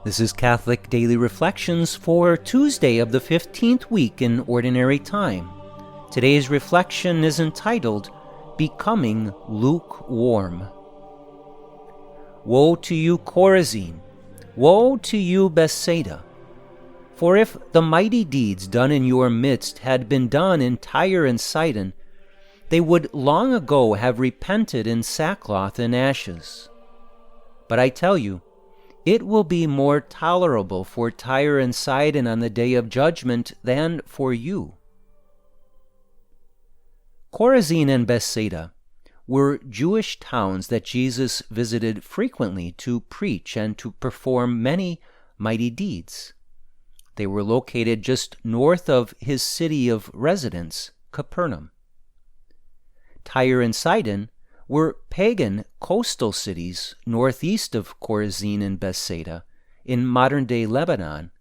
This is Catholic Daily Reflections for Tuesday of the 15th week in Ordinary Time. Today's reflection is entitled, Becoming Lukewarm. Woe to you, Chorazin! Woe to you, Bethsaida! For if the mighty deeds done in your midst had been done in Tyre and Sidon, they would long ago have repented in sackcloth and ashes. But I tell you, it will be more tolerable for Tyre and Sidon on the day of judgment than for you. Chorazin and Bethsaida were Jewish towns that Jesus visited frequently to preach and to perform many mighty deeds. They were located just north of his city of residence, Capernaum. Tyre and Sidon were pagan coastal cities northeast of Chorazin and Bethsaida in modern-day Lebanon,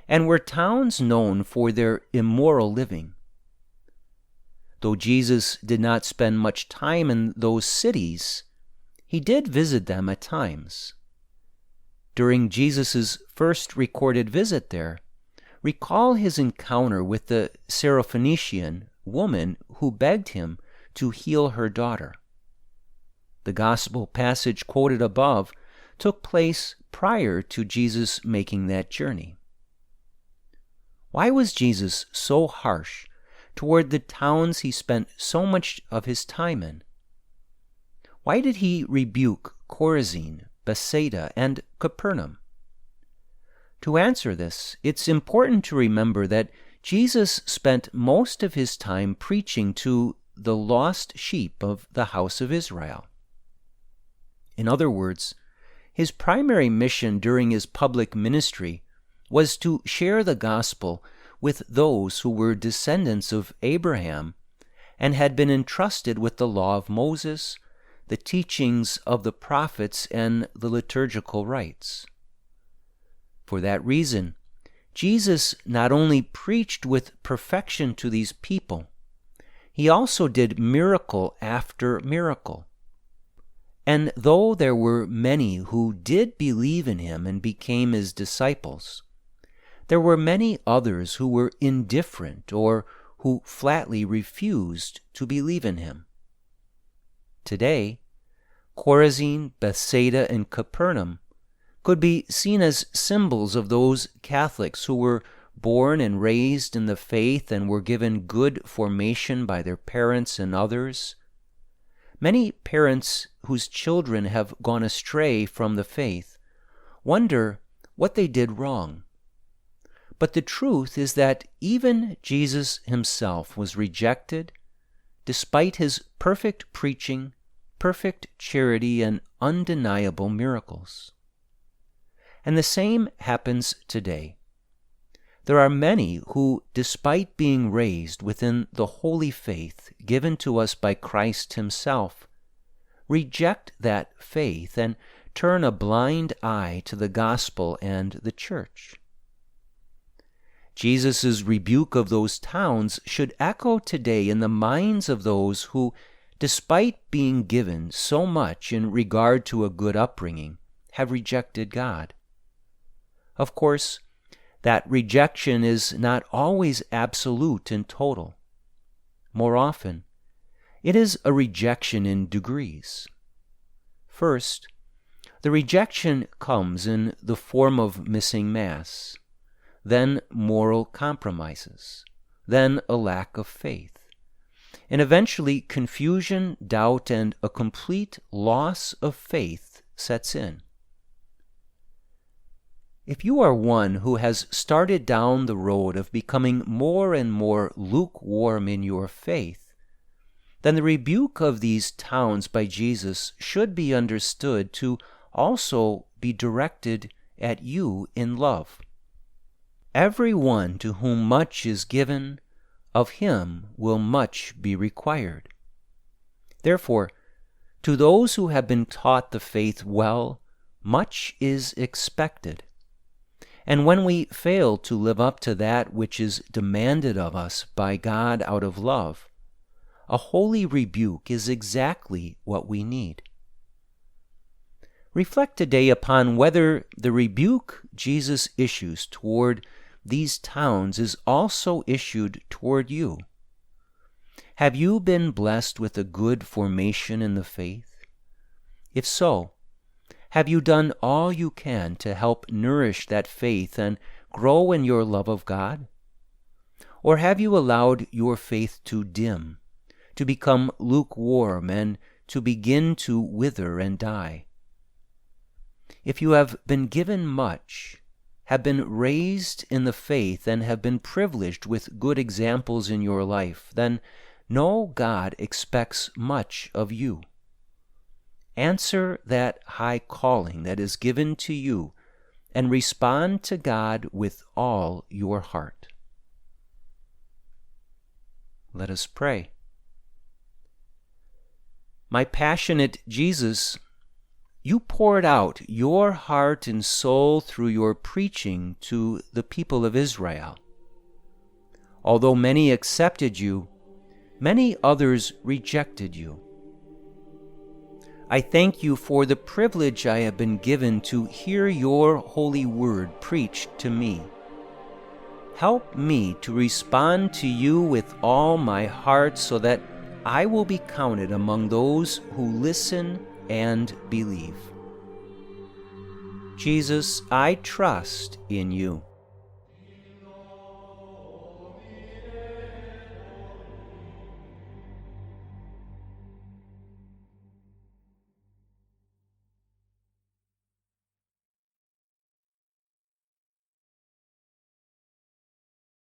and were towns known for their immoral living. Though Jesus did not spend much time in those cities, he did visit them at times. During Jesus' first recorded visit there, recall his encounter with the Syrophoenician woman who begged him to heal her daughter. The gospel passage quoted above took place prior to Jesus making that journey. Why was Jesus so harsh toward the towns he spent so much of his time in? Why did he rebuke Chorazin, Bethsaida, and Capernaum? To answer this, it's important to remember that Jesus spent most of his time preaching to the lost sheep of the house of Israel. In other words, his primary mission during his public ministry was to share the gospel with those who were descendants of Abraham and had been entrusted with the law of Moses, the teachings of the prophets, and the liturgical rites. For that reason, Jesus not only preached with perfection to these people, he also did miracle after miracle. And though there were many who did believe in him and became his disciples, there were many others who were indifferent or who flatly refused to believe in him. Today, Chorazin, Bethsaida, and Capernaum could be seen as symbols of those Catholics who were born and raised in the faith and were given good formation by their parents and others. Many parents whose children have gone astray from the faith wonder what they did wrong. But the truth is that even Jesus himself was rejected despite his perfect preaching, perfect charity, and undeniable miracles. And the same happens today. There are many who, despite being raised within the holy faith given to us by Christ himself, reject that faith and turn a blind eye to the gospel and the church. Jesus' rebuke of those towns should echo today in the minds of those who, despite being given so much in regard to a good upbringing, have rejected God. Of course, that rejection is not always absolute and total. More often, it is a rejection in degrees. First, the rejection comes in the form of missing Mass, then moral compromises, then a lack of faith, and eventually confusion, doubt, and a complete loss of faith sets in. If you are one who has started down the road of becoming more and more lukewarm in your faith, then the rebuke of these towns by Jesus should be understood to also be directed at you in love. Every one to whom much is given, of him will much be required. Therefore, to those who have been taught the faith well, much is expected. And when we fail to live up to that which is demanded of us by God out of love, a holy rebuke is exactly what we need. Reflect today upon whether the rebuke Jesus issues toward these towns is also issued toward you. Have you been blessed with a good formation in the faith? If so, have you done all you can to help nourish that faith and grow in your love of God? Or have you allowed your faith to dim, to become lukewarm, and to begin to wither and die? If you have been given much, have been raised in the faith, and have been privileged with good examples in your life, then know God expects much of you. Answer that high calling that is given to you, and respond to God with all your heart. Let us pray. My passionate Jesus, you poured out your heart and soul through your preaching to the people of Israel. Although many accepted you, many others rejected you. I thank you for the privilege I have been given to hear your holy word preached to me. Help me to respond to you with all my heart so that I will be counted among those who listen and believe. Jesus, I trust in you.